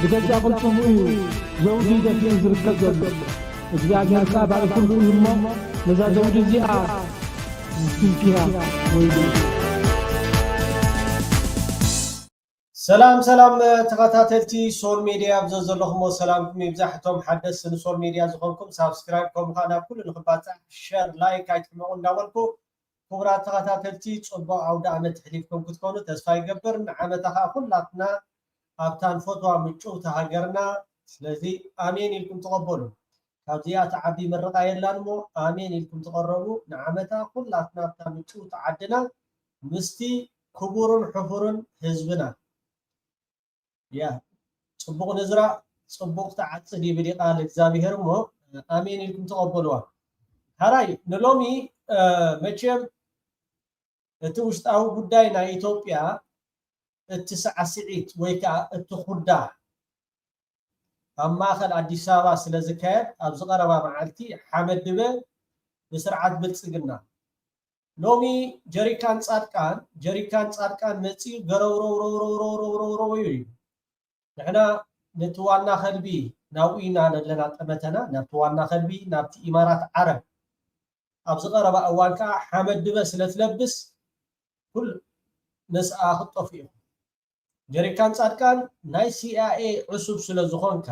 بجزء قلت زوجي دفي زركب زلو እግዚአብሔር ቃል ሁሉ ይሞ ለዛ ዘውጅ ዚአ ዝፍኪያ ወይ ሰላም ተከታተልቲ ሶል ሚዲያ ብዘዘለኹም ሰላምኩም ይብዛሕቶም ሓደስ ሶል ሚዲያ ዝኾንኩም ሳብስክራይብ ከም ካና ኩሉ ንኽባፃ ሼር ላይክ አይትመቁ እንዳወልኩ ክቡራት ተከታተልቲ ጽቡቕ አውደ ዓመት ሕሊፍኩም ክትኮኑ ተስፋ ይገብር ንዓመታኻ ኩላትና ኣብታን ፎቶዋ ምጩው ተሃገርና ስለዚ አሜን ኢልኩም ተቀበሉ ካብዚያ ተዓቢ መረቃ የላንሞ አሜን ኢልኩም ተቀረቡ ንዓመታ ኩላትና ኣብታን ምጩው ተዓድና ምስቲ ክቡርን ሕፉርን ህዝብና ያ ጽቡቕ ንዝራ ጽቡቕ ተዓጽድ ይብል ቃል እግዚአብሔር ሞ አሜን ኢልኩም ተቀበሉዋ ሃራይ ንሎሚ መቼም እቲ ውሽጣዊ ጉዳይ ናይ ኢትዮጵያ እቲ ሰዓስዒት ወይ ከዓ እቲ ኹዳ ኣብ ማእኸል አዲስ አበባ ስለ ዝካየድ ኣብ ዝቐረባ መዓልቲ ሓመድ ድበ ብስርዓት ብልጽግና ሎሚ ጀሪካን ጻድቃን መጺ ገረውረው እዩ ንሕና ነቲ ዋና ኸልቢ ናብኡና ነለና ጠመተና ናብቲ ዋና ኸልቢ ናብቲ ኢማራት ዓረብ ኣብ ዝቐረባ እዋን ከዓ ሓመድ ድበ ስለትለብስ ኩል መስኣ ክጠፍ እዩ ጀሪካን ጻድቃን ናይ CIA ዕሱብ ስለ ዝኾንካ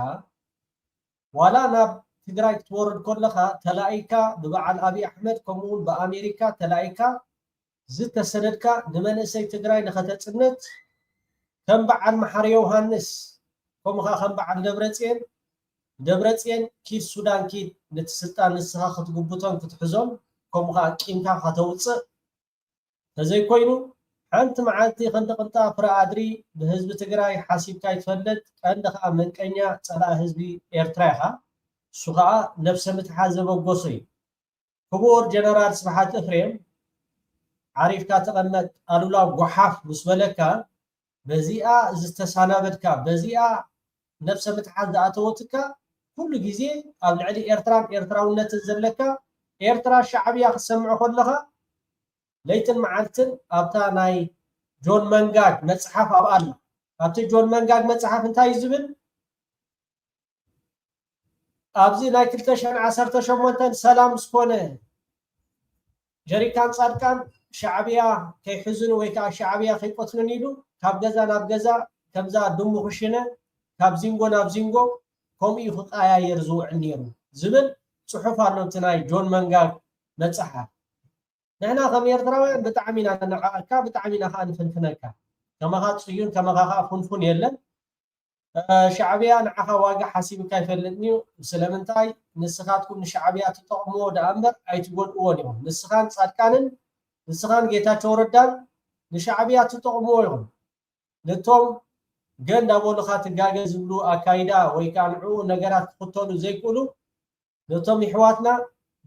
ዋላ ናብ ትግራይ ክትወርድ ከለኻ ተላኢካ ብበዓል አብይ አሕመድ ከምኡውን በአሜሪካ ተላኢካ ዝተሰነድካ ንመንእሰይ ትግራይ ንኸተጽነት ከም በዓል መሓሪ ዮሃንስ ከምኡኻ ከም በዓል ደብረጽዮን ኪድ ሱዳን ኪድ ነቲ ስልጣን ንስኻ ክትግብቶን ክትሕዞም ከምኡኻ ቂምካ ከተውፅእ ተዘይኮይኑ ሓንቲ መዓልቲ ከንተቕንጣ ፍረኣድሪ ብህዝቢ ትግራይ ሓሲብካ ይትፈለጥ ቀንዲ ከዓ መንቀኛ ፀላእ ህዝቢ ኤርትራ ኢኻ እሱ ከዓ ነብሰ ምትሓዝ ዘበጎሶ እዩ ክቡር ጀነራል ስብሓት እፍሬም ዓሪፍካ ተቐመጥ ኣሉላ ጓሓፍ ምስ በለካ በዚኣ ዝተሳናበድካ በዚኣ ነብሰ ምትሓዝ ዝኣተወትካ ኩሉ ግዜ ኣብ ልዕሊ ኤርትራን ኤርትራውነትን ዘለካ ኤርትራ ሻዕብያ ክሰምዖ ከለኻ ለይትን መዓልትን ኣብታ ናይ ጆን መንጋግ መጽሓፍ ኣብ ኣላ ኣብቲ ጆን መንጋግ መጽሓፍ እንታይ ዝብል ኣብዚ ናይ 2018 ሰላም ስኮነ ጀሪካን ጻድቃን ሻዕብያ ከይሕዝኑ ወይ ከዓ ሻዕብያ ከይቆትኑን ኢሉ ካብ ገዛ ናብ ገዛ ከምዛ ድሙ ክሽነ ካብ ዚንጎ ናብ ዚንጎ ከምኡ ክቃያየር ዝውዕል ነይሩ ዝብል ጽሑፍ ኣሎ እቲ ናይ ጆን መንጋግ መጽሓፍ نحن كم يرتراوين بتعمينا نقاكا بتعمينا خان فنفنكا كما خا صيون كما خا فنفن يلن شعبيا نعخا واقع حسيب كيف لني سلامنتاي نسخاتكم شعبيا تطقمو دامر اي تقول يوم نسخان صادقانن نسخان ጌታቸው ረዳን ንሻዕብያ ተጠቅሞ ይሁን ለቶም ገንዳ ወልኻ ትጋገዝ ብሉ አካይዳ ወይ ካንዑ ነገራት ክተሉ ዘይቁሉ ለቶም ይሕዋትና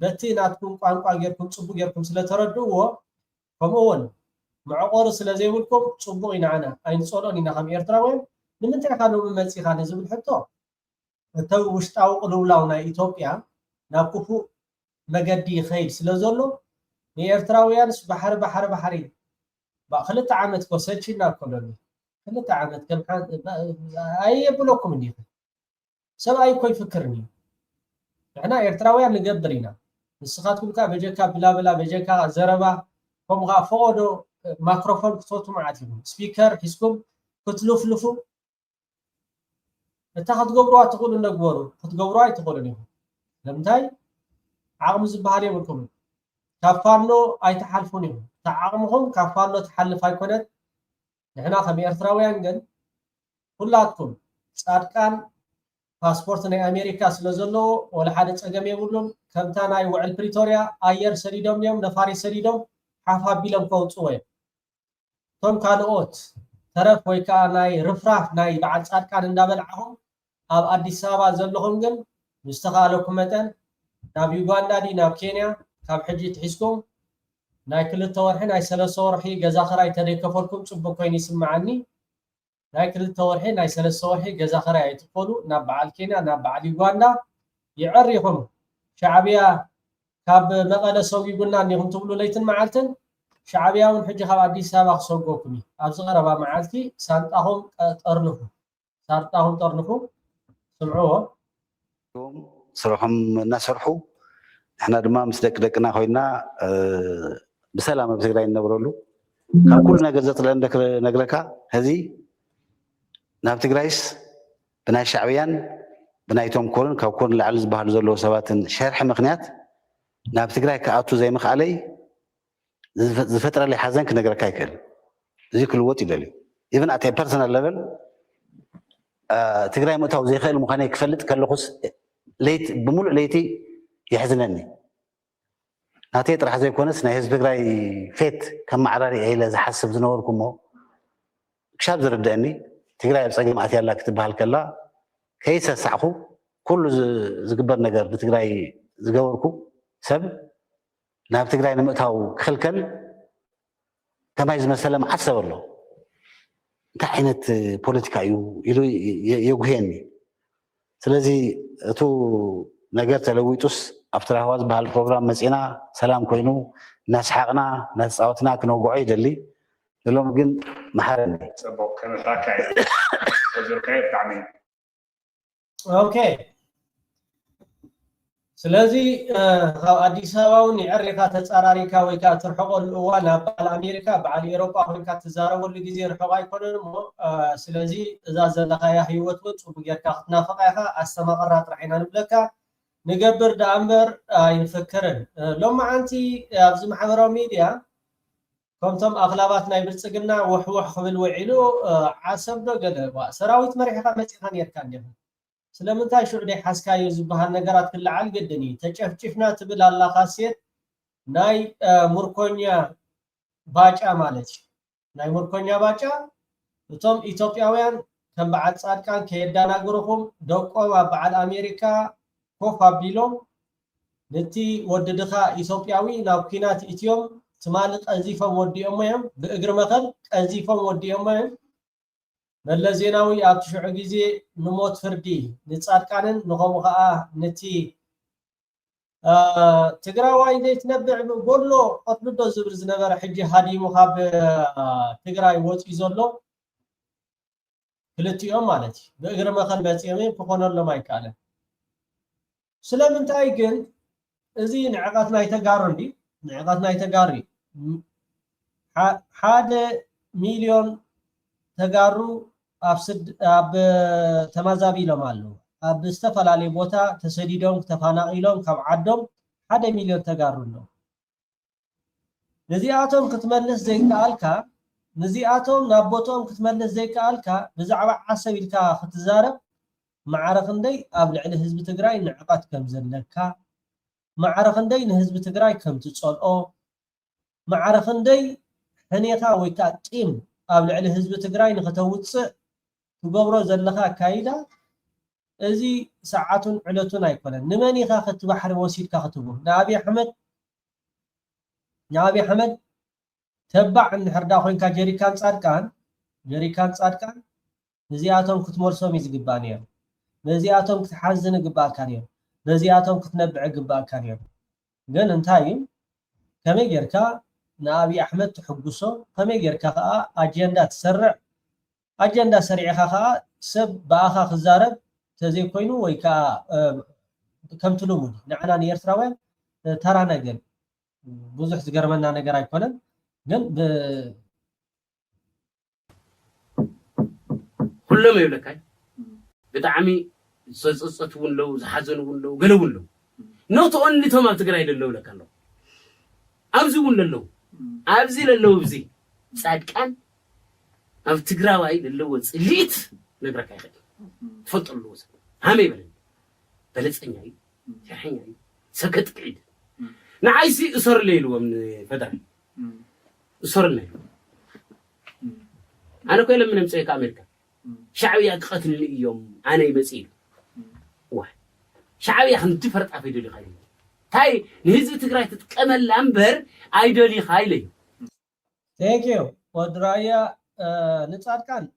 በቲ ናትኩም ቋንቋ ጌርኩም ጽቡቅ ጌርኩም ስለተረድዎ ከምኡውን መዕቆር ስለዘይብልኩም ጽቡቅ ይናዓና ኣይንጾሎን ኢና ከም ኤርትራውያን ንምንታይ ካኑ መጽኢኻ ንዝብል ሕቶ እተ ውሽጣዊ ቅልውላው ናይ ኢትዮጵያ ናብ ክፉ መገዲ ኸይድ ስለዘሎ ንኤርትራውያንስ ባሕሪ ክልተ ዓመት ኮሰችና ኮሎኒ ክልተ ዓመት ከም ኣይብለኩም እንዲህ ሰብኣይ ኮይ ፍክርኒ ንሕና ኤርትራውያን ንገብር ኢና ንስኻትኩም ካ በጀካ ብላበላ በጀካ ዘረባ ከምኡኻ ፈቆዶ ማይክሮፎን ክትፈቱ ማለት እዩ ስፒከር ሒዝኩም ክትልፍልፉ እታ ክትገብሩዋ ትኽእሉ ነገሩ ክትገብሩዋ ኣይትኽእሉን ኢኹም ለምንታይ ዓቕሚ ዝበሃል የብልኩም ካብ ፋኖ ኣይተሓልፉን ኢኹም እታ ዓቕምኹም ካብ ፋኖ ትሓልፍ ኣይኮነት ንሕና ከም ኤርትራውያን ግን ኩላትኩም ጻድቃን ፓስፖርት ናይ አሜሪካ ስለዘለዎ ወላ ሓደ ጸገም የብሉን ከምታ ናይ ውዕል ፕሪቶሪያ ኣየር ሰዲዶም እዮም ነፋሪ ሰዲዶም ሓፋቢሎም ከውፅዎ እዮም ቶም ካልኦት ተረፍ ወይ ከዓ ናይ ርፍራፍ ናይ በዓል ጻድቃን እንዳበልዓኹም ኣብ አዲስ አበባ ዘለኹም ግን ምስተኻለኩም መጠን ናብ ዩጋንዳ ዲ ናብ ኬንያ ካብ ሕጂ ትሒዝኩም ናይ 2 ወርሒ ናይ 3 ወርሒ ገዛ ኸራይ ተደከፈልኩም ጽቡቕ ኮይኑ ይስምዓኒ ናይ 2 ወርሒ ናይ 3 ወርሒ ገዛ ኸራይ ኣይትፈሉ ናብ በዓል ኬንያ ናብ በዓል ዩጋንዳ ይዕሪኹም ሻዕብያ ካብ መቐለ ሰዊጉና ንኹም ትብሉ ለይትን መዓልትን ሻዕብያውን ሕጂ ካብ አዲስ አበባ ክሰጎኩም ኣብ ዝቐረባ መዓልቲ ሳንጣኹም ጠርንፉ صارتهم طرنفو سمعوه سرحهم نسرحوا احنا دما مسدقنا خوينا بسلام بتግራይ نبرلو ካብ ኩሉ ነገር ዘጥለን ነግረካ ህዚ ናብ ትግራይስ ብናይ ሻዕብያን ብናይቶም ኮርን ካብ ኮርን ላዕሊ ዝበሃሉ ዘለዎ ሰባትን ሸርሒ ምክንያት ናብ ትግራይ ከኣቱ ዘይምኽኣለይ ዝፈጥረለይ ሓዘን ክነግረካ ይክእል እዚ ክልወጥ ይደልዩ ኢቨን ኣት ፐርሰናል ሌቨል ትግራይ ምእታው ዘይኽእል ምዃነይ ክፈልጥ ከለኹስ ለይቲ ብሙሉእ ለይቲ يحزنني ناتي طرح زي كونس ناي حزب تግራይ ፌት ከማዕራሪ ኢለ ዝሓስብ ዝነበርኩሞ ክሻብ ዝርድአኒ ትግራይ ኣብ ፀገም ኣትያ ኣላ ክትበሃል ከላ ከይሰሳዕኹ ኩሉ ዝግበር ነገር ብትግራይ ዝገበርኩ ሰብ ናብ ትግራይ ንምእታው ክኽልከል ከማይ ዝመሰለ መዓሰብ ኣሎ እንታይ ዓይነት ፖለቲካ እዩ ኢሉ የጉሄኒ ስለዚ እቱ ነገር ተለዊጡስ ኣብቲ ራህዋ ዝበሃል ፕሮግራም መፂና ሰላም ኮይኑ እናስሓቅና እናተፃወትና ክነጉዖ ይደሊ ሎም ግን መሓረኒ ፅቡቅ ከመታካይ ተዘርካይ ብጣዕሚ ኦኬ ስለዚ ካብ ኣዲስ ኣበባ እውን ይዕሪካ ተፃራሪካ ወይ ከዓ ትርሕቆሉ እዋን ኣብ በዓል ኣሜሪካ በዓል ኤሮጳ ኮይንካ ትዛረበሉ ግዜ ርሕቆ ኣይኮነን እሞ ስለዚ እዛ ዘለኻያ ሂወት እውን ፅቡቅ ጌርካ ክትናፈቃ ኢኻ ኣስተማቕራ ጥራሕ ኢና ንብለካ نقبر دامبر ينفكرن لما أنتي أبز محاورة ميديا كمتم أغلبات نايبل سجنا وحوح خبل وعلو عصب ده قدر وسراويت مريحة متخان يركان جهم سلام انتي شو عدي حسكا يزبها النجارات كل عال قدني تشفنا تبل الله خاصيت ناي مركونيا باجا مالك ناي مركونيا باجا وتم إثيوبياويان كم بعد صار كان كيدانا جروهم دوكو بعد أمريكا كوف أبيلهم نتي وددخا إثيوبياوي ناو كينات إثيوم تمالك أزيفا ودي أمهم بإجر مثل أزيفا ودي أمهم ملزيناوي أبتشع جزي نموت فردي نتصار كانن نغمغا نتي تقراوي دي تنبع بقولو قطبدو زبرز نبر حجي هادي مخاب تقراي ووت إزولو كلتي يوم مالتي بإجر مثل باتيامين بخونر لما يكالن ስለምንታይ ግን እዚ ንዕቃትና ይተጋሩንዲ ንዕቃትና ይተጋሪ 1 ሚሊዮን ተጋሩ ኣብ ተማዛቢሎም ኣለው ኣብ ዝተፈላለዩ ቦታ ተሰዲዶም ተፈናቂሎም ካብ ዓዶም 1 ሚሊዮን ተጋሩ ነው ነዚኣቶም ክትመልስ ዘይከኣልካ ነዚኣቶም ናብ ቦቶም ክትመልስ ዘይከኣልካ ብዛዕባ ዓሰብ ኢልካ ክትዛረብ معرخندي أب لعل حزب تجراي نعقد كم زلكا معرخندي لحزب تجراي كم تصلقو معرخندي هنيتا ويكا تيم أب لعل حزب تجراي نختوتص تجبرو زلخا كايدا ازي ساعاتون علتون ايكونن نمني خا خت بحر وسيد كا ختبو نابي احمد تبع نحردا خوين كا جريكان صادقان نزياتهم كتمرسوم يزغبانيا نزياتهم كتحزن غباكانيا نزياتهم كتنبع غباكانيا ግን እንታይ ከመይ ጌርካ ንአቢ አሕመድ ትሕጉሶ ከመይ ጌርካ ከዓ አጀንዳ ሰሪዕኻ ከዓ ሰብ ባኻ ክዛረብ ተዘይ ኮይኑ ወይ ከዓ ከምትሉሙ ንዓና ንኤርትራውያን ተራ ነገር ብዙሕ ዝገርመና ነገር ኣይኮነን ግን كلهم يقولكاي بتعمي صصصتون لو زحزنون لو قلبون لو نوتو اني توما تقراي للو لك الله ابزون للو ابزي للو بزي صادقان اب تقراوي للو صليت نبرك اي تفطر له هامي بلصنياي يحياي سكت قيد نعايسي اسر ليلو من فدان اسر لي انا كل من امصيك امريكا شعبي قتل اليوم انا يمصيل واحد شعبي خنت فرط افيدلي خايل تاي نهز تግራይ تتقمل لامبر ايدلي خايلي ثانك يو ودرايا نصادقان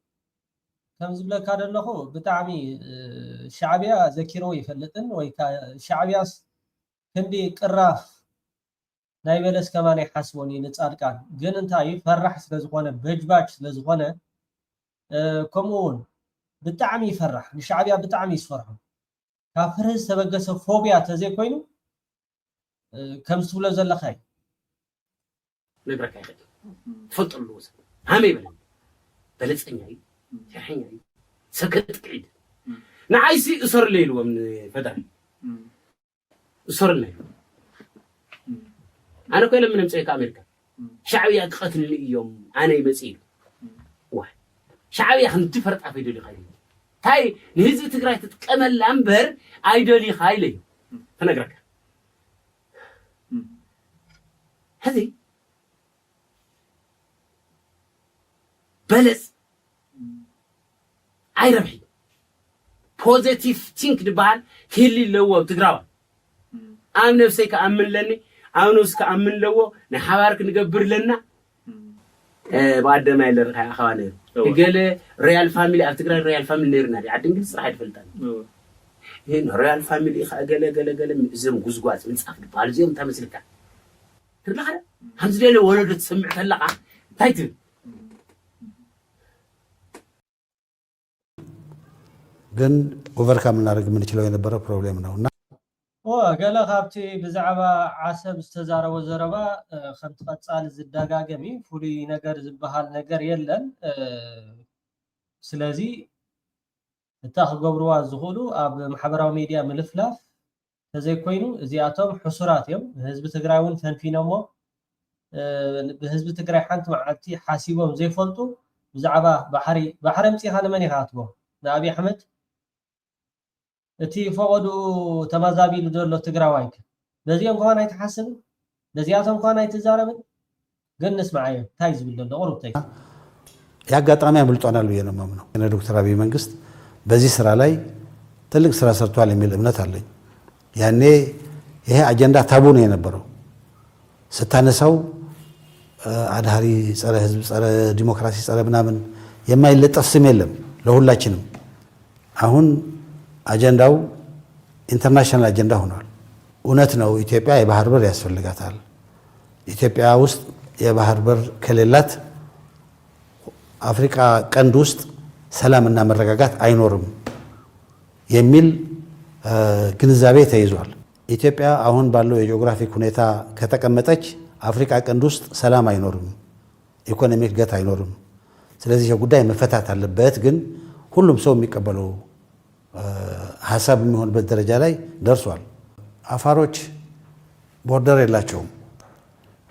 كم زبلك አደለኹ بتعمي شعبيا ذكروا يفلطن ወይ شعبياس ክንዲ ቅራፍ ናይ በለስ ከማን ይحسبوني نصادقان ግን እንታይ ፈራح ስለዝኾነ በጅባጅ ስለዝኾነ كمون بتعمي يفرح الشعبية بتعمي يسفرحهم كافرز تبقى فوبيا تزي كوينو كم سولة زل خاي نبرك يا خالد تفضل اللوز عامي بلسني شحيني سكت قعيد نعايسي أسر ليل ومن فدان أسر الليل أنا كل من مسيك أمريكا شعبي قتل اليوم أنا يمسيل واحد شعبي خن تفرق في دولي خايلي هاي نهزي تقرأي تتكمل لامبر أي دولي خايلي فنقرأك هذه بلس أي ربحي positive think دبال كلي لو تقرأ أنا نفسي كأمن لني أنا نفسي كأمن لو نحوارك نقبر لنا بعد ما يلر أخواني قال ريال فاميلي أفتكر ريال فاميلي نيرنا دي عدين قلت صراحة فلتان هنا ريال فاميلي قال زم جزء من سافر بالزيوم تمسلك تقول هذا همز لي ولد تسمع تلقى تايتل ግን ኦቨርካም እናደርግ የምንችለው የነበረ ፕሮብሌም ነውና وقال خابتي بزعبا عسب استزارة وزربا خمت قصال زداقاقمي فولي نقر زبهال نقر يلن سلازي التاخ قبروا الزغولو اب محبراو ميديا ملفلاف تزي كوينو زياتهم حصرات يوم هزب تقرايون فنفينا مو بهزب تقراي حانت معالتي حاسيبهم زي فلطو بزعبا بحري متيخان مني خاتبو نابي أحمد تي فقدو تمازابي لدولو تقراوايك لزيهم كوانا يتحسن لزياتهم كوانا يتزاربن قنس معايا تايز بالله قرب تايز ያጋጣሚ ያምልጦናል ብዬ ነው የማምነው እነ ዶክተር አብይ መንግስት በዚህ ስራ ላይ ትልቅ ስራ ሰርቷል የሚል እምነት አለኝ ያኔ ይሄ አጀንዳ ታቡ ነው የነበረው ስታነሳው አዳሪ ጸረ ህዝብ ጸረ ዲሞክራሲ ጸረ ምናምን የማይለጠፍ ስም የለም ለሁላችንም አሁን አጀንዳው ኢንተርናሽናል አጀንዳ ሆኗል እውነት ነው ኢትዮጵያ የባህር በር ያስፈልጋታል ኢትዮጵያ ውስጥ የባህር በር ከሌላት አፍሪካ ቀንድ ውስጥ ሰላምና መረጋጋት አይኖርም የሚል ግንዛቤ ተይዟል ኢትዮጵያ አሁን ባለው የጂኦግራፊክ ሁኔታ ከተቀመጠች አፍሪካ ቀንድ ውስጥ ሰላም አይኖርም ኢኮኖሚክ ገት አይኖርም ስለዚህ የጉዳይ መፈታት አለበት ግን ሁሉም ሰው የሚቀበለው ሐሳብ የሚሆንበት ደረጃ ላይ ደርሷል አፋሮች ቦርደር የላቸውም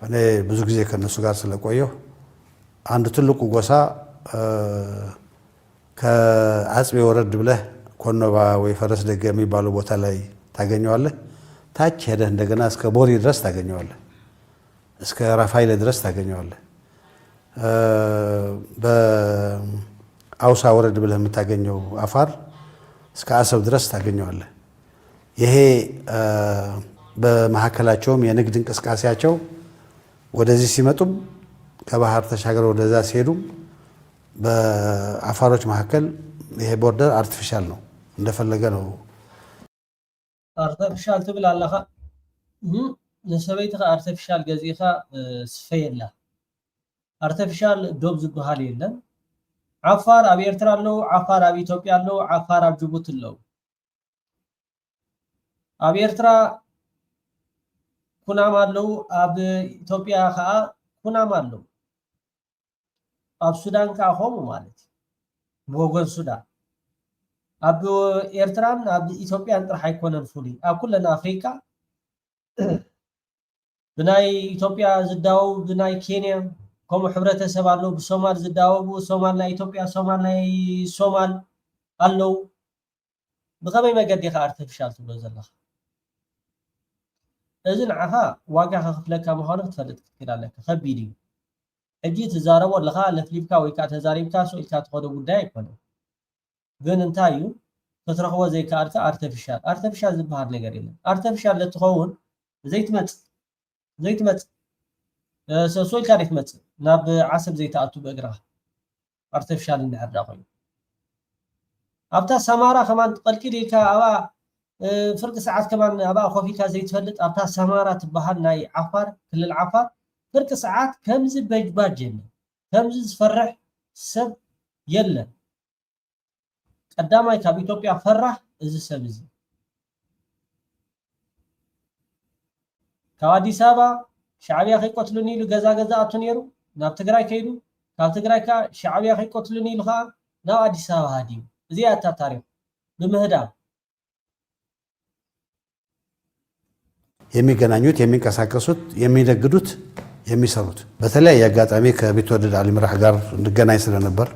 እኔ ብዙ ጊዜ ከነሱ ጋር ስለቆየው አንድ ትልቁ ጎሳ ከአጽቤ ወረድ ብለህ ኮኖባ ወይ ፈረስ ደገ የሚባለው ቦታ ላይ ታገኘዋለህ ታች ሄደህ እንደገና እስከ ቦሪ ድረስ ታገኘዋለህ እስከ ራፋይል ድረስ ታገኘዋለህ በአውሳ ወረድ ብለህ የምታገኘው አፋር እስከ አሰብ ድረስ ታገኘዋለህ ይሄ በመሐከላቸውም የንግድ እንቅስቃሴያቸው ወደዚህ ሲመጡም ከባህር ተሻገረው ወደዛ ሲሄዱ በአፋሮች መሐከል ይሄ ቦርደር አርቲፊሻል ነው እንደፈለገ ነው አርቲፊሻል ትብል አለኻ ለሰበይትኻ አርቲፊሻል ገዚኻ ስፈየላ አርቲፊሻል ዶብ ዝብሃል የለን عفار أبي إرترالو عفار أبي إثيوبيالو عفار أبي جيبوتيلو أبي إرترا كنا مالو أبي إثيوبيا خا كنا مالو أب السودان كأخوم مالتي بوغن السودان أبي إرتران أبي إثيوبيا أنتر حيكونن فولي كلنا أفريقيا بناي إثيوبيا زداو بناي كينيا كم حبرة سبالو بسومال زداوبو سومال لا إثيوبيا سومال لا سومال قالو بغبي ما قد يخا ارتفشال تبلو زلخ إذن عها واقع خفلك مهارة تفلت كتير لك خبيري اجي تزارو لخا لفليبكا ويكا تزاريبكا سوئلكا تخودو قداي كونو قن انتايو فترخوا زي كارتا ارتفشال زبهار نقر إلا ارتفشال لتخون زيت مت سوي كان يتمت ناب عصب زي تأتو بقراه ارتفشال النهر داخل أبتا سمارة كمان تقلقي لي كأبا فرق ساعات كمان أبا خوفي كازي تفلت أبتا سمارة تبهر ناي عفار كل العفار فرق ساعات كمز بيجبات جنة كمز فرح سب يلا ቀዳማይ ካብ ኢትዮጵያ ፈራህ እዚ ሰብ እዚ ካብ አዲስ አበባ ሻዕቢያ ከይቆትሉኒ ኢሉ ገዛ አቱ ነይሩ ናብ ትግራይ ከይዱ ካብ ትግራይ ካ ሻዕቢያ ከይቆትሉኒ ኢሉ ካ ናብ አዲስ አበባ ሃዲዩ እዚ አታ ታሪክ በምህዳም የሚገናኙት የሚንቀሳቀሱት የሚነግዱት የሚሰሩት በተለያየ አጋጣሚ ከቢትወደድ አሊምራህ ጋር እንገናኝ ስለነበር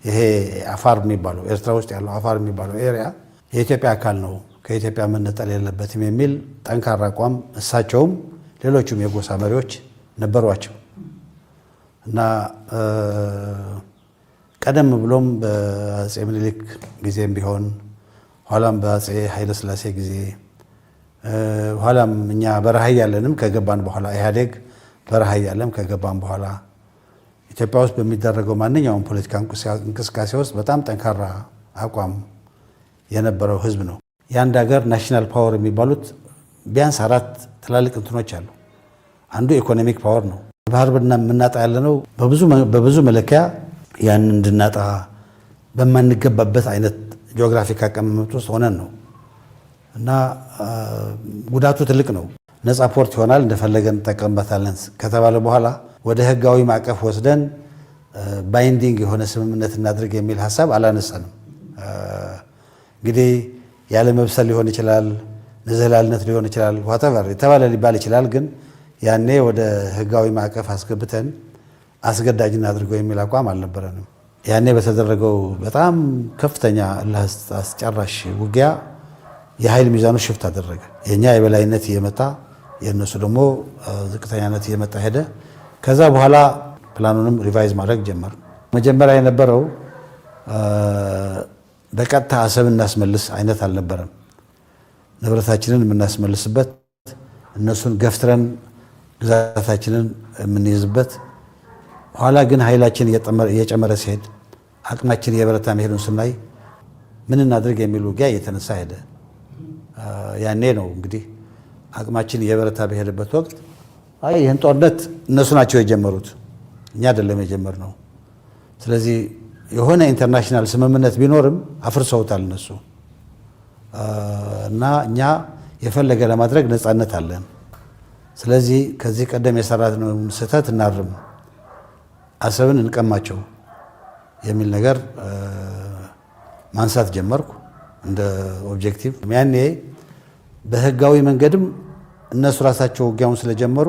ይሄ አፋር የሚባለው ኤርትራ ውስጥ ያለው አፋር የሚባለው ኤሪያ የኢትዮጵያ አካል ነው ከኢትዮጵያ መነጠል የለበትም የሚል ጠንካራ አቋም እሳቸውም ሌሎችም የጎሳ መሪዎች ነበሯቸው እና ቀደም ብሎም በአጼ ምኒልክ ጊዜም ቢሆን ኋላም በአጼ ኃይለ ሥላሴ ጊዜ ኋላም እኛ በረሃ ያለንም ከገባን በኋላ ኢህአዴግ በረሃ ያለም ከገባን በኋላ ኢትዮጵያ ውስጥ በሚደረገው ማንኛውም ፖለቲካ እንቅስቃሴ ውስጥ በጣም ጠንካራ አቋም የነበረው ህዝብ ነው። የአንድ ሀገር ናሽናል ፓወር የሚባሉት ቢያንስ 4 ትላልቅ እንትኖች አሉ። አንዱ ኢኮኖሚክ ፓወር ነው። ባህር ምናጣ ያለነው በብዙ መለኪያ ያን እንድናጣ በማንገባበት አይነት ጂኦግራፊክ አቀማመጥ ውስጥ ሆነን ነው እና ጉዳቱ ትልቅ ነው። ነፃ ፖርት ይሆናል እንደፈለገን እንጠቀምበታለን ከተባለ በኋላ ወደ ህጋዊ ማዕቀፍ ወስደን ባይንዲንግ የሆነ ስምምነት እናድርግ የሚል ሐሳብ አላነሳንም። እንግዲህ ያለ መብሰል ሊሆን ይችላል፣ ንዝህላልነት ሊሆን ይችላል፣ whatever የተባለ ሊባል ይችላል። ግን ያኔ ወደ ህጋዊ ማዕቀፍ አስገብተን አስገዳጅ እናድርገው የሚል አቋም አልነበረንም። ያኔ በተደረገው በጣም ከፍተኛ አስጨራሽ ውጊያ የኃይል ሚዛኑ ሽፍት አደረገ። የኛ የበላይነት እየመጣ የነሱ ደግሞ ዝቅተኛነት እየመጣ ሄደ። ከዛ በኋላ ፕላኑንም ሪቫይዝ ማድረግ ጀመር። መጀመሪያ የነበረው በቀጥታ አሰብ እናስመልስ አይነት አልነበረም። ንብረታችንን የምናስመልስበት እነሱን ገፍትረን ግዛታችንን የምንይዝበት ኋላ ግን ኃይላችን እየጨመረ ሲሄድ አቅማችን እየበረታ መሄዱን ስናይ ምን እናድርግ የሚል ውጊያ እየተነሳ ሄደ። ያኔ ነው እንግዲህ አቅማችን እየበረታ በሄደበት ወቅት ይህን ጦርነት እነሱ ናቸው የጀመሩት፣ እኛ አይደለም የጀመርነው። ስለዚህ የሆነ ኢንተርናሽናል ስምምነት ቢኖርም አፍርሰውታል እነሱ እና እኛ የፈለገ ለማድረግ ነፃነት አለን። ስለዚህ ከዚህ ቀደም የሰራነውን ስህተት እናርም፣ አሰብን እንቀማቸው የሚል ነገር ማንሳት ጀመርኩ እንደ ኦብጀክቲቭ። ያኔ በህጋዊ መንገድም እነሱ ራሳቸው ውጊያውን ስለጀመሩ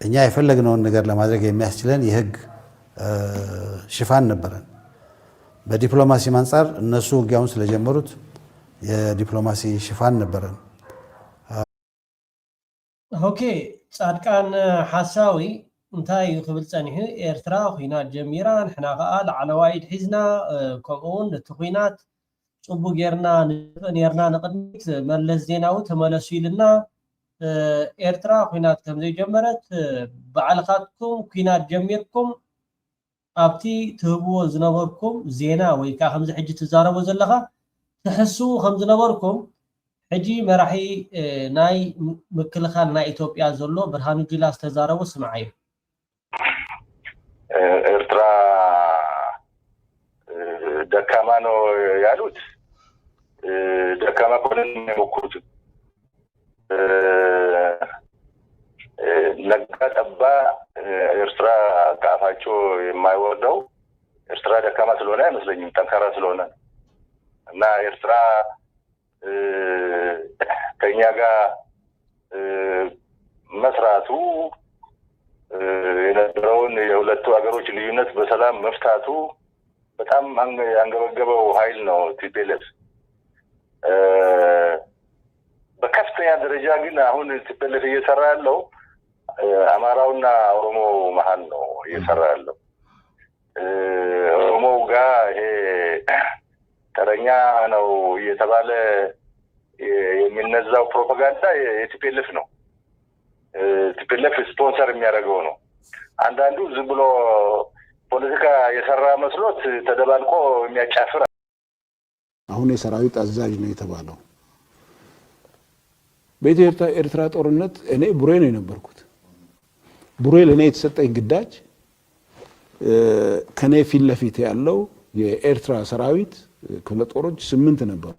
እኛ የፈለግነውን ነገር ለማድረግ የሚያስችለን የህግ ሽፋን ነበረን። በዲፕሎማሲ አንፃር እነሱ ውጊያውን ስለጀመሩት የዲፕሎማሲ ሽፋን ነበረን። ኦኬ ጻድቃን ሓሳዊ እንታይ ክብል ጸኒሑ ኤርትራ ኩናት ጀሚራ ንሕና ከዓ ላዕለዋይ ሒዝና ከምኡውን እቲ ኩናት ጽቡቅ ጌርና ነርና ንቅድሚት መለስ ዜናዊ ተመለሱ ኢልና ኤርትራ ኩናት ከም ዘይጀመረት በዓልካትኩም ኩናት ጀሚርኩም ኣብቲ ትህብዎ ዝነበርኩም ዜና ወይ ከዓ ከምዚ ሕጂ ትዛረቦ ዘለካ ትሕስቡ ከም ዝነበርኩም ሕጂ መራሒ ናይ ምክልኻል ናይ ኢትዮጵያ ዘሎ ብርሃኑ ጁላ ዝተዛረቦ ስምዓዩ ኤርትራ ደካማ ነው ያሉት ደካማ ኮለን የሞክሩት ነጋ ጠባ ኤርትራ ከአፋቸው የማይወርደው ኤርትራ ደካማ ስለሆነ አይመስለኝም፣ ጠንካራ ስለሆነ እና ኤርትራ ከኛ ጋር መስራቱ የነበረውን የሁለቱ ሀገሮች ልዩነት በሰላም መፍታቱ በጣም አንገበገበው ኃይል ነው ቲፒኤልኤፍ። በከፍተኛ ደረጃ ግን አሁን ቲፒኤልኤፍ እየሰራ ያለው አማራውና ኦሮሞ መሃል ነው እየሰራ ያለው። ኦሮሞው ጋር ይሄ ተረኛ ነው እየተባለ የሚነዛው ፕሮፓጋንዳ የቲፒኤልኤፍ ነው። ቲፒኤልኤፍ ስፖንሰር የሚያደርገው ነው። አንዳንዱ ዝም ብሎ ፖለቲካ የሰራ መስሎት ተደባልቆ የሚያጫፍር አሁን የሰራዊት አዛዥ ነው የተባለው። በኢትዮጵያ ኤርትራ ጦርነት እኔ ቡሬ ነው የነበርኩት። ቡሬ ለኔ የተሰጠኝ ግዳጅ ከኔ ፊት ለፊት ያለው የኤርትራ ሰራዊት ክፍለ ጦሮች 8 ነበሩ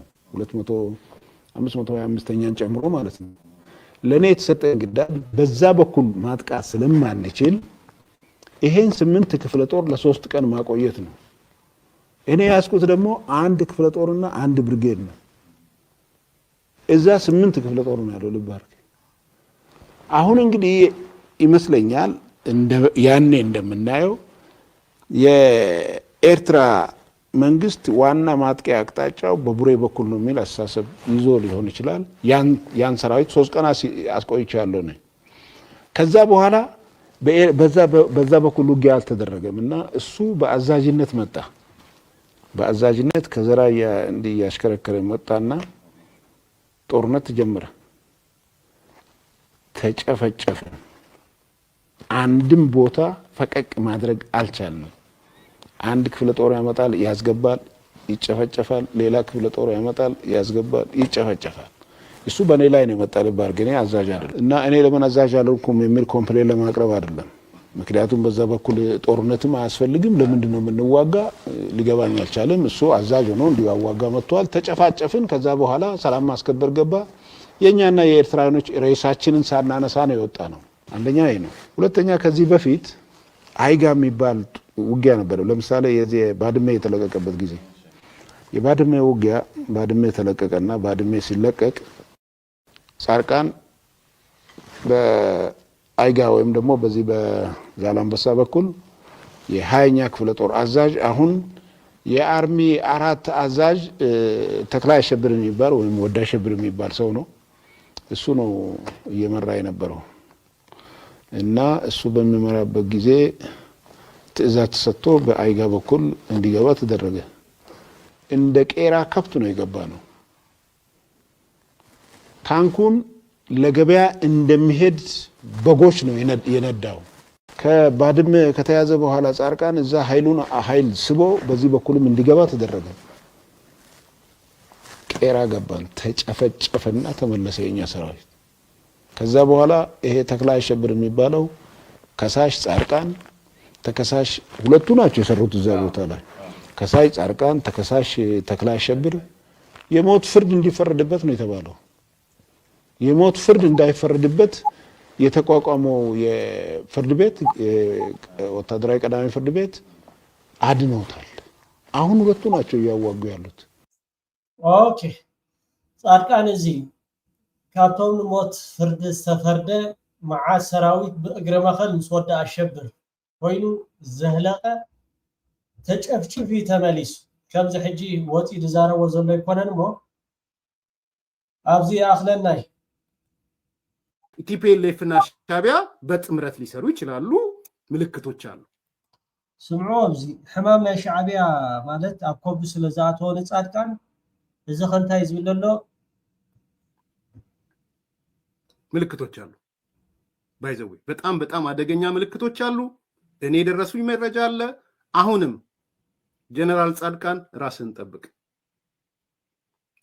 525ኛን ጨምሮ ማለት ነው። ለኔ የተሰጠኝ ግዳጅ በዛ በኩል ማጥቃት ስለማንችል ይሄን 8 ክፍለ ጦር ለ3 ቀን ማቆየት ነው። እኔ ያስኩት ደግሞ አንድ ክፍለ ጦርና አንድ ብርጌድ ነው። እዛ 8 ክፍለ ጦር ነው ያለው ልባርክ። አሁን እንግዲህ ይመስለኛል ያኔ እንደምናየው የኤርትራ መንግስት ዋና ማጥቂያ አቅጣጫው በቡሬ በኩል ነው የሚል አስተሳሰብ ይዞ ሊሆን ይችላል። ያን ሰራዊት 3 ቀን አስቆይቻለሁ ነው። ከዛ በኋላ በዛ በኩል ውጊያ አልተደረገም እና እሱ በአዛዥነት መጣ። በአዛዥነት ከዘራ እንዲህ ያሽከረከረ መጣና ጦርነት ጀመረ። ተጨፈጨፈ። አንድም ቦታ ፈቀቅ ማድረግ አልቻልንም። አንድ ክፍለ ጦር ያመጣል ያስገባል፣ ይጨፈጨፋል። ሌላ ክፍለ ጦር ያመጣል ያስገባል፣ ይጨፈጨፋል። እሱ በኔ ላይ ነው የመጣ ልባርክ። እኔ አዛዥ አይደለም እና እኔ ለምን አዛዥ አልሆንኩም የሚል ኮምፕሌን ለማቅረብ አይደለም። ምክንያቱም በዛ በኩል ጦርነትም አያስፈልግም። ለምንድን ነው የምንዋጋ ሊገባኝ አልቻለም። እሱ አዛዥ ሆኖ እንዲዋጋ መጥቷል። ተጨፋጨፍን። ከዛ በኋላ ሰላም ማስከበር ገባ። የኛና የኤርትራኖች ሬሳችንን ሳናነሳ ነው የወጣ ነው። አንደኛ ይሄ ነው። ሁለተኛ ከዚህ በፊት አይጋ የሚባል ውጊያ ነበር። ለምሳሌ የዚህ ባድሜ የተለቀቀበት ጊዜ የባድሜ ውጊያ ባድሜ ተለቀቀና ባድሜ ሲለቀቅ ጻርቃን በአይጋ ወይም ደግሞ በዚህ በዛላምበሳ በኩል የ20ኛ ክፍለ ጦር አዛዥ አሁን የአርሚ 4 አዛዥ ተክላይ አሸብር የሚባል ወይም ወዳ አሸብር የሚባል ሰው ነው። እሱ ነው እየመራ የነበረው እና እሱ በሚመራበት ጊዜ ትዕዛዝ ተሰጥቶ በአይጋ በኩል እንዲገባ ተደረገ። እንደ ቄራ ከብት ነው የገባ ነው። ታንኩን ለገበያ እንደሚሄድ በጎች ነው የነዳው። ከባድመ ከተያዘ በኋላ ጻርቃን እዛ ኃይል ስቦ በዚህ በኩልም እንዲገባ ተደረገ። ቄራ ገባን። ተጨፈጨፈና ተመለሰ የኛ ሰራዊት። ከዛ በኋላ ይሄ ተክላይ አሸብር የሚባለው ከሳሽ ጻርቃን ተከሳሽ ሁለቱ ናቸው የሰሩት እዛ ቦታ ላይ። ከሳሽ ጻርቃን ተከሳሽ ተክላይ አሸብር የሞት ፍርድ እንዲፈረድበት ነው የተባለው። የሞት ፍርድ እንዳይፈረድበት የተቋቋመው የፍርድ ቤት ወታደራዊ ቀዳሚ ፍርድ ቤት አድነውታል። አሁን ሁለቱ ናቸው እያዋጉ ያሉት። ኦኬ ጻድቃን እዚ ካብቶም ሞት ፍርድ ዝተፈርደ መዓ ሰራዊት ብእግረ መኸል ምስ ወዳ አሸብር ኮይኑ ዘህለቀ ተጨፍጭፊ ተመሊሱ ከምዚ ሕጂ ወፂ ዝዛረቦ ዘሎ ይኮነን እሞ ኣብዚ አኽለናይ ቲፒኤልኤፍ እና ሻዕቢያ በጥምረት ሊሰሩ ይችላሉ። ምልክቶች አሉ። ስምዑ ኣብዚ ሕማም ናይ ሻዕቢያ ማለት ኣብ ኮብ ስለዝኣተወ ንጻድቃን እዚ ከንታይ ዝብል ዘሎ ምልክቶች አሉ። ባይዘው በጣም አደገኛ ምልክቶች አሉ። እኔ ደረሱኝ መረጃ አለ። አሁንም ጀነራል ጻድቃን ራስን ጠብቅ።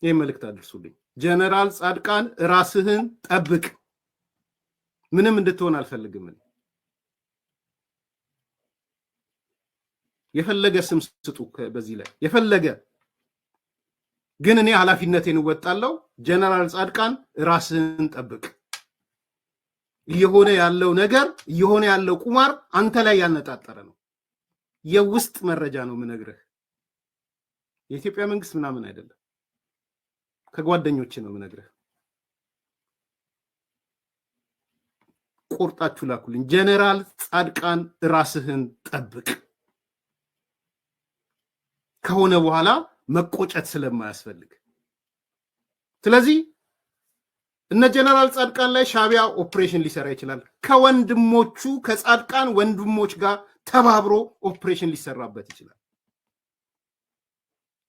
ይሄ መልእክት አድርሱልኝ። ጀነራል ጻድቃን ራስህን ጠብቅ። ምንም እንድትሆን አልፈልግም። የፈለገ ስም ስጡ በዚህ ላይ የፈለገ ግን እኔ ኃላፊነቴን እወጣለሁ። ጀነራል ጻድቃን ራስህን ጠብቅ። እየሆነ ያለው ነገር እየሆነ ያለው ቁማር አንተ ላይ ያነጣጠረ ነው። የውስጥ መረጃ ነው ምነግርህ። የኢትዮጵያ መንግስት ምናምን አይደለም። ከጓደኞች ነው ምነግርህ። ቁርጣችሁ ላኩልኝ። ጀነራል ጻድቃን ራስህን ጠብቅ። ከሆነ በኋላ መቆጨት ስለማያስፈልግ ስለዚህ እነ ጀነራል ጻድቃን ላይ ሻዕቢያ ኦፕሬሽን ሊሰራ ይችላል። ከወንድሞቹ ከጻድቃን ወንድሞች ጋር ተባብሮ ኦፕሬሽን ሊሰራበት ይችላል።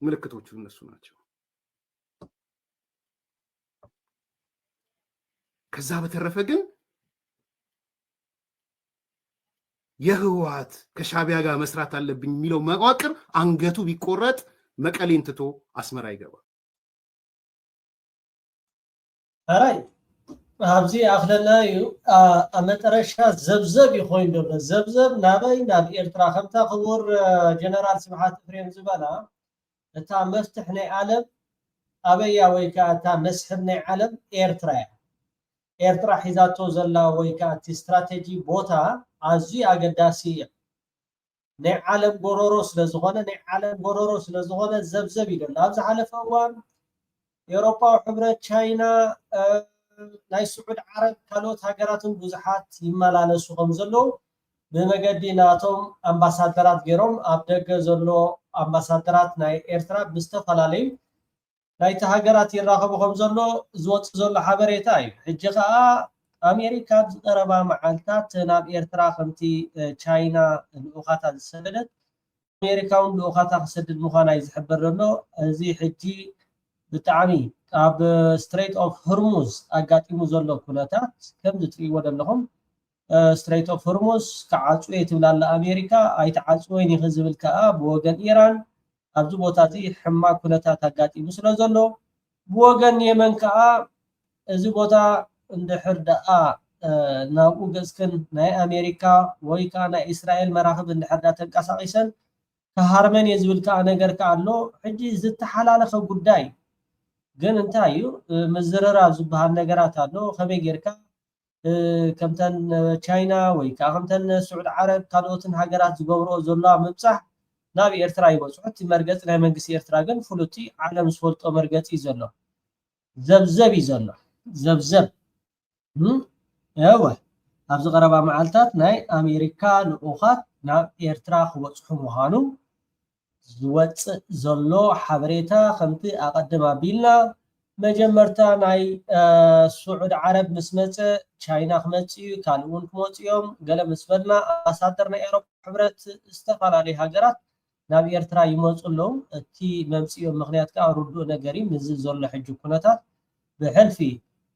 ምልክቶቹ እነሱ ናቸው። ከዛ በተረፈ ግን የህወሓት ከሻዕቢያ ጋር መስራት አለብኝ የሚለው መዋቅር አንገቱ ቢቆረጥ መቀሌን ትቶ አስመራ ይገባል። አራይ ኣብዚ አኽለናዩ አመጠረሻ ዘብዘብ ይኾን ደሎ ዘብዘብ ናበይ ናብ ኤርትራ ከምታ ክቡር ጀነራል ስብሓት ፍሬም ዝበላ እታ መፍትሕ ናይ ዓለም ኣበያ ወይ ከዓ እታ መስሕብ ናይ ዓለም ኤርትራ እያ ኤርትራ ሒዛቶ ዘላ ወይ ከዓ እቲ ስትራቴጂ ቦታ ኣዝዩ ኣገዳሲ እዩ ናይ ዓለም ጎሮሮ ስለዝኾነ ዘብዘብ ይደላ ኣብ ዝሓለፈ እዋን ኤውሮፓዊ ሕብረት ቻይና ናይ ስዑድ ዓረብ ካልኦት ሃገራትን ብዙሓት ይመላለሱ ከም ዘለዉ ብመገዲ ናቶም ኣምባሳደራት ገይሮም ኣብ ደገ ዘሎ ኣምባሳደራት ናይ ኤርትራ ብዝተፈላለዩ ናይቲ ሃገራት ይራኸቡ ከም ዘሎ ዝወፅእ ዘሎ ሓበሬታ እዩ ሕጂ ከዓ ኣሜሪካ ዝቀረባ መዓልታት ናብ ኤርትራ ከምቲ ቻይና ልኡኻታ ዝሰደደት ኣሜሪካውን ልኡኻታ ክሰድድ ምዃና እዩ ዝሕበር ዘሎ እዚ ሕጂ ብጣዕሚ ኣብ ስትሬት ኦፍ ሆርሙዝ ኣጋጢሙ ዘሎ ኩነታት ከምዚ ትሪእዎ ዘለኹም ስትሬት ኦፍ ሆርሙዝ ክዓፅወ ትብላላ ኣሜሪካ ኣይተዓፅወን ይኽእል ዝብል ከዓ ብወገን ኢራን ኣብዚ ቦታ እዚ ሕማቅ ኩነታት ኣጋጢሙ ስለ ዘሎ ብወገን የመን ከዓ እዚ ቦታ እንድሕር ደኣ ናብኡ ገዝክን ናይ ኣሜሪካ ወይ ከዓ ናይ እስራኤል መራኽብ እንድሕር ዳ ተንቀሳቒሰን ከሃርመን እየ ዝብል ከዓ ነገር ከዓ ኣሎ ሕጂ ዝተሓላለኸ ጉዳይ ግን እንታይ እዩ ምዝርራብ ዝበሃል ነገራት ኣሎ ከመይ ጌርካ ከምተን ቻይና ወይ ከዓ ከምተን ስዑድ ዓረብ ካልኦትን ሃገራት ዝገብርኦ ዘለዋ ምብፃሕ ናብ ኤርትራ ይበፅሑ እቲ መርገፂ ናይ መንግስቲ ኤርትራ ግን ፍሉቲ ዓለም ዝፈልጦ መርገፂ እዩ ዘሎ ዘብዘብ እዩ ዘሎ ዘብዘብ እወ ኣብዚ ቀረባ መዓልታት ናይ ኣሜሪካ ልኡኻት ናብ ኤርትራ ክበፅሑ ምዃኑ ዝወፅእ ዘሎ ሓበሬታ ከምቲ ኣቐድም ኣቢልና መጀመርታ ናይ ስዑድ ዓረብ ምስ መፀ ቻይና ክመፅ እዩ ካልእ እውን ክመፁ እዮም ገለ ምስ በልና ኣምባሳደር ናይ ኤውሮፓ ሕብረት ዝተፈላለዩ ሃገራት ናብ ኤርትራ ይመፁ ኣለዉ እቲ መምፅኦም ምክንያት ከዓ ርዱእ ነገር እዩ ምዝ ዘሎ ሕጂ ኩነታት ብሕልፊ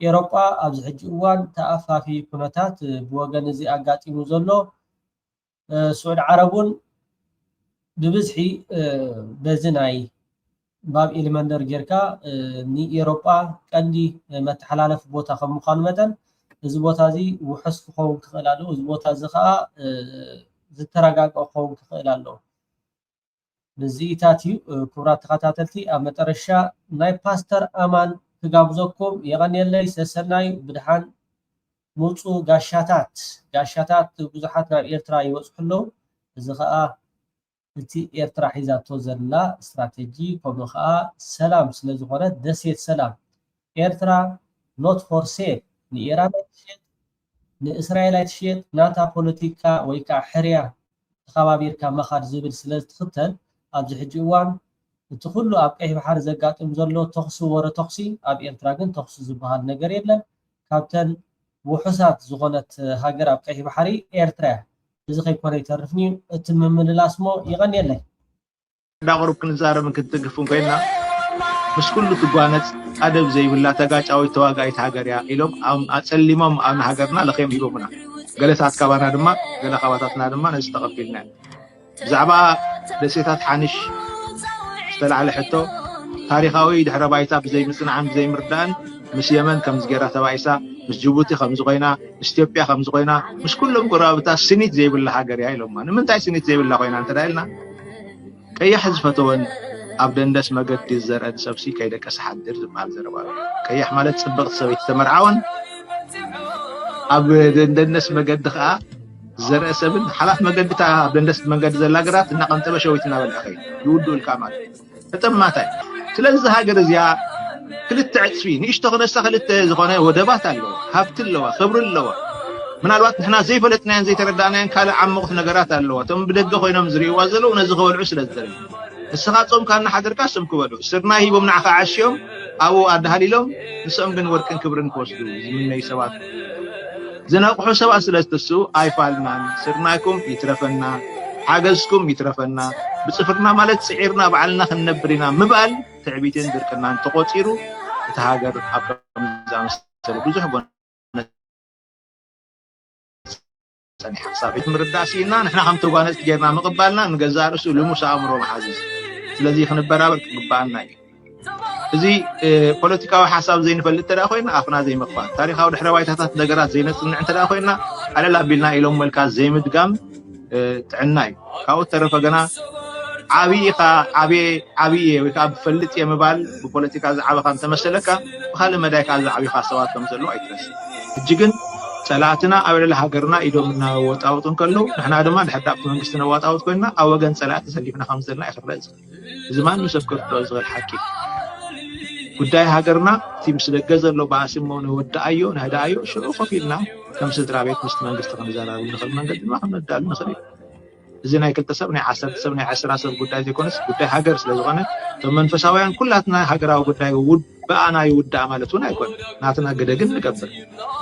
ኤውሮፓ ኣብዚ ሕጂ እዋን ተኣፋፊ ኩነታት ብወገን እዚ ኣጋጢሙ ዘሎ ስዑድ ዓረብ እውን ብብዝሒ በዚ ናይ ባብ ኤሊመንደር ጌርካ ንኤውሮፓ ቀንዲ መተሓላለፊ ቦታ ከም ምዃኑ መጠን እዚ ቦታ እዚ ውሑስ ክኸውን ክኽእል ኣለዎ እዚ ቦታ እዚ ከዓ ዝተረጋግዐ ክኸውን ክኽእል ኣለዎ ብዚኢታት እዩ ክቡራት ተኸታተልቲ ኣብ መጨረሻ ናይ ፓስተር ኣማን ክጋብዘኩም የቀኒየለይ ሰሰናይ ብድሓን ምፁ ጋሻታት ብዙሓት ናብ ኤርትራ ይበፅሑ ኣለዉ እዚ ከዓ እቲ ኤርትራ ሒዛቶ ዘላ ስትራቴጂ ከምኡ ከዓ ሰላም ስለ ዝኾነት ደሴት ሰላም ኤርትራ ኖት ፎር ሴል ንኢራን ኣይትሸጥ ንእስራኤል ኣይትሸጥ ናታ ፖለቲካ ወይ ከዓ ሕርያ ተኸባቢርካ መኻድ ዝብል ስለ ዝትኽተል ኣብዚ ሕጂ እዋን እቲ ኩሉ ኣብ ቀይሕ ባሕሪ ዘጋጥም ዘሎ ተኽሲ ወረ ተኽሲ ኣብ ኤርትራ ግን ተኽሲ ዝበሃል ነገር የለን ካብተን ውሑሳት ዝኾነት ሃገር ኣብ ቀይሕ ባሕሪ ኤርትራ እያ እዚ ከይኮነ ይተርፍኒ እቲ ምምልላስ ሞ ይቀኒየለይ እንዳቅርብ ክንዛረብ ክትግፉን ኮይና ምስ ኩሉ ትጓነፅ ኣደብ ዘይብላ ተጋጫዊ ተዋጋኢት ሃገር እያ ኢሎም ኣፀሊሞም ኣብ ሃገርና ለኸዮም ሂቦምና ገለታት ካባና ድማ ገለ ካባታትና ድማ ነዚ ተቐቢልና ብዛዕባ ደሴታት ሓንሽ ዝተላዕለ ሕቶ ታሪኻዊ ድሕረ ባይታ ብዘይምፅናዕን ብዘይምርዳእን ምስ የመን ከም ዝገራ ተባኢሳ ምስ ጅቡቲ ከም ዝኮይና ምስ ኢትዮጵያ ከም ዝኮይና ምስ ኩሎም ጎረባብታት ስኒት ዘይብላ ሃገር እያ ኢሎማ ንምንታይ ስኒት ዘይብላ ኮይና እንተዳኢልና ቀያሕ ዝፈተወን ኣብ ደንደስ መገዲ ዝዘርአን ሰብሲ ከይደቀሰ ሓድር ዝበሃል ዘረባ ቀያሕ ማለት ፅብቕቲ ሰበይቲ ተመርዓወን ኣብ ደንደስ መገዲ ከዓ زرع سبن حلاف مجد تا بندست مجد زلاجرات نقنت بشويتنا بالأخير يودوا الكامل تتماتي تلزها جرزيا كل التعسفين يشتغل استخلت زغناء ودبات له هبت له خبر له من الوقت نحن زي فلتنا زي تردانا كلا عم وقت نجارات له تم بدق خوينا مزري وازلوا ونزغوا العسل الزري السخاطهم كان حدر كاسم كبلو سرنا هي بمنع عشيهم أو أدهالي لهم نسأم بنوركن كبرن كوسدو من يسوات زناقحو سبع سلستسو اي فالمان سرناكم يترفنا حاجزكم يترفنا بصفرنا مالت سعيرنا بعلنا خنبرنا مبال تعبيتين دركنا تقوتيرو تهاجر ابرام زام سر بزح بون سني حسابيت مرداسينا نحنا خم ترغانت جيرنا مقبالنا نغزا رسو لموسى امرو محازز ስለዚህ خنبرابر قبالنا زي بوليتيكاوي حساب زين فلت ترى خوينا أخنا زي مقفان تاريخاوي الحروايتات نجارات زين نصنع ترى خوينا على لا بيلنا إلهم ملكاز زي مدقام تعناي كاو ترى فجنا ዓብይ ወይ ከዓ ብፈልጥ የምባል ብፖለቲካ ዝዓበኻ እንተመሰለካ ብካልእ መዳይካ ዝዓብይኻ ሰባት ከም ዘለዉ ኣይትረስን ሕጂ ግን ፀላእትና ኣብ ልዕሊ ሃገርና ኢዶም እናወጣውጡ ከለዉ ንሕና ድማ ድሕሪ ኣብቲ መንግስቲ ነዋጣውጥ ኮይንና ኣብ ወገን ፀላእ ተሰሊፍና ከም ዘለና ይኽረእ እዚ ማንም ሰብ ክርድኦ ዝኽእል ሓቂ ጉዳይ ሃገርና እቲ ምስ ደገ ዘሎ ባእሲ እሞ ንወዳእዮ ንህዳእዮ ሽዑ ኮፍ ኢልና ከም ስድራ ቤት ምስቲ መንግስቲ ክንዘራረብ ንኽእል መንገዲ ድማ ክንዳሉ ንኽእል እዩ እዚ ናይ 2 ሰብ ናይ 10 ሰብ ናይ 20 ሰብ ጉዳይ ዘይኮነስ ጉዳይ ሃገር ስለ ዝኾነ እቶም መንፈሳውያን ኩላትና ሃገራዊ ጉዳይ በኣና ይውዳእ ማለት እውን ኣይኮነን ናትና ገደግን ንገብር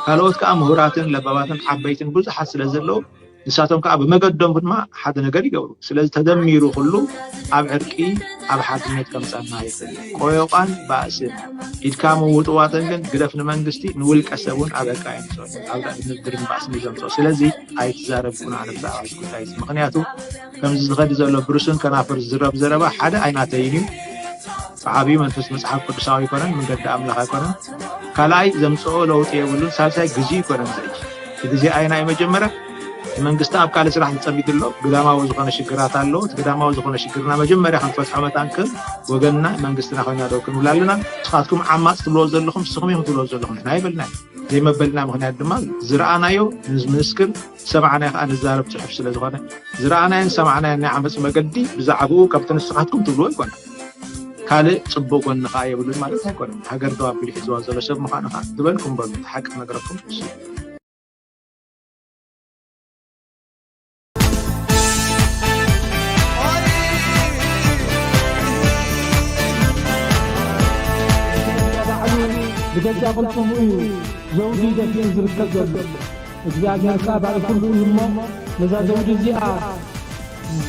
ካልኦት ከዓ ምሁራትን ለባባትን ዓበይትን ብዙሓት ስለ ዘለዉ ንሳቶም ከዓ ብመገዶም ድማ ሓደ ነገር ይገብሩ ስለዚ ተደሚሩ ኩሉ ኣብ ዕርቂ ኣብ ሓድነት ከምፀና ይኽእል ቆዮቋን ባእስን ኢድካ ምውጥዋጥን ግን ግደፍ ንመንግስቲ ንውልቀ ሰብ እውን ኣብ ዕርቃ የምፅኦ ኣብ ንግድርን ባእስን ዘምፅኦ ስለዚ ኣይትዛረብኩን ኣነ ብዛዕባ እዚ ጉዳይ ምክንያቱ ከምዚ ዝኸዲ ዘሎ ብርሱን ከናፍር ዝዝረብ ዘረባ ሓደ ኣይናተይን እዩ ብዓብዪ መንፈስ መፅሓፍ ቅዱሳዊ ኣይኮነን መንገዲ ኣምላኽ ኣይኮነን ካልኣይ ዘምፅኦ ለውጢ የብሉን ሳልሳይ ግዜ ይኮነን ዘይ ግዜ ኣይና መጀመርያ መንግስቲ ኣብ ካልእ ስራሕ ዝፀሚድ ኣሎ ግዳማዊ ዝኾነ ሽግራት ኣለዎ እቲ ግዳማዊ ዝኾነ ሽግርና መጀመርያ ክንፈትሖ መታንክል ወገንና መንግስትና ኮይና ደው ክንብል ኣለና ንስኻትኩም ዓማፅ ትብልዎ ዘለኹም ንስኹም ኢኹም ትብልዎ ዘለኹም ንሕና ይበልና ዘይመበልና ምክንያት ድማ ዝረኣናዮ ንምስክር ሰማዕናዮ ከዓ ንዛረብ ፅሑፍ ስለ ዝኾነ ዝረኣናዮን ሰማዕናዮን ናይ ዓመፅ መገዲ ብዛዕባኡ ካብቲ ንስኻትኩም ትብልዎ ይኮነ ካልእ ፅቡቅ ጎኒ ከዓ የብሉን ማለት ኣይኮነን ሃገር ደው ኣቢሉ ሒዝዋ ዘሎ ሰብ ምዃኑ ከዓ ትበልኩም በሉ ሓቂ ነገረኩም بجد قلتم إيه زوجي ده في زركة جد إذا جاء سابع كل يوم نزار زوجي زيادة